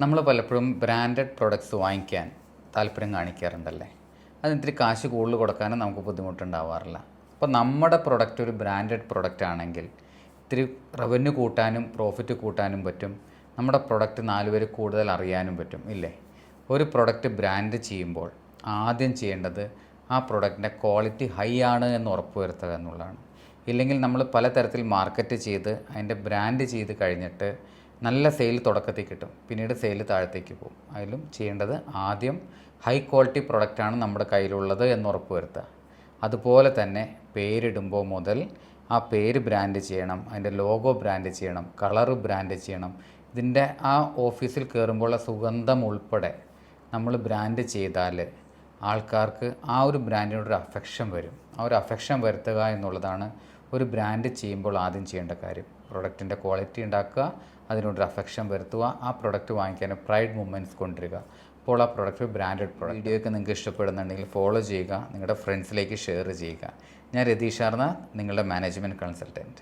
നമ്മൾ പലപ്പോഴും branded products വാങ്ങിക്കാൻ താല്പര്യം കാണിക്കാറുണ്ടല്ലേ. അതിന് ഇത്തിരി കാശ് കൂടുതൽ കൊടുക്കാനും നമുക്ക് ബുദ്ധിമുട്ടുണ്ടാവാറില്ല. അപ്പോൾ നമ്മുടെ പ്രൊഡക്റ്റ് ഒരു ബ്രാൻഡഡ് പ്രൊഡക്റ്റ് ആണെങ്കിൽ ഇത്തിരി റവന്യൂ കൂട്ടാനും പ്രോഫിറ്റ് കൂട്ടാനും പറ്റും. നമ്മുടെ പ്രൊഡക്റ്റ് 4 പേര് കൂടുതൽ അറിയാനും പറ്റും ഇല്ലേ. ഒരു പ്രൊഡക്റ്റ് ബ്രാൻഡ് ചെയ്യുമ്പോൾ ആദ്യം ചെയ്യേണ്ടത് ആ പ്രൊഡക്റ്റിൻ്റെ ക്വാളിറ്റി ഹൈ ആണ് എന്ന് ഉറപ്പുവരുത്തുക എന്നുള്ളതാണ്. ഇല്ലെങ്കിൽ നമ്മൾ പലതരത്തിൽ മാർക്കറ്റ് ചെയ്ത് അതിൻ്റെ ബ്രാൻഡ് ചെയ്ത് കഴിഞ്ഞിട്ട് നല്ല സെയിൽ തുടക്കത്തിൽ കിട്ടും, പിന്നീട് സെയിൽ താഴത്തേക്ക് പോകും. അതിലും ചെയ്യേണ്ടത് ആദ്യം ഹൈ ക്വാളിറ്റി പ്രൊഡക്റ്റാണ് നമ്മുടെ കയ്യിലുള്ളത് എന്ന് ഉറപ്പ് വരുത്തുക. അതുപോലെ തന്നെ പേരിടുമ്പോൾ മുതൽ ആ പേര് ബ്രാൻഡ് ചെയ്യണം, അതിൻ്റെ ലോഗോ ബ്രാൻഡ് ചെയ്യണം, കളറ് ബ്രാൻഡ് ചെയ്യണം. ഇതിൻ്റെ ആ ഓഫീസിൽ കയറുമ്പോഴുള്ള സുഗന്ധം ഉൾപ്പെടെ നമ്മൾ ബ്രാൻഡ് ചെയ്താൽ ആൾക്കാർക്ക് ആ ഒരു ബ്രാൻഡിനോടൊരു അഫെക്ഷൻ വരും. ആ ഒരു അഫെക്ഷൻ വരുത്തുക എന്നുള്ളതാണ് ഒരു ബ്രാൻഡ് ചെയ്യുമ്പോൾ ആദ്യം ചെയ്യേണ്ട കാര്യം. പ്രൊഡക്റ്റിൻ്റെ ക്വാളിറ്റി ഉണ്ടാക്കുക, അതിനോടൊരു അഫെക്ഷൻ വരുത്തുക, ആ പ്രൊഡക്റ്റ് വാങ്ങിക്കാൻ പ്രൈഡ് മൂമെൻറ്റ്സ് കൊണ്ടുവരിക. അപ്പോൾ ആ പ്രൊഡക്റ്റ് ബ്രാൻഡഡ് പ്രൊഡക്റ്റ്. വീഡിയോയൊക്കെ നിങ്ങൾക്ക് ഇഷ്ടപ്പെടുന്നുണ്ടെങ്കിൽ ഫോളോ ചെയ്യുക, നിങ്ങളുടെ ഫ്രണ്ട്സിലേക്ക് ഷെയർ ചെയ്യുക. ഞാൻ രതീഷ് ആർന്ന, നിങ്ങളുടെ മാനേജ്മെൻറ്റ് കൺസൾട്ടൻറ്റ്.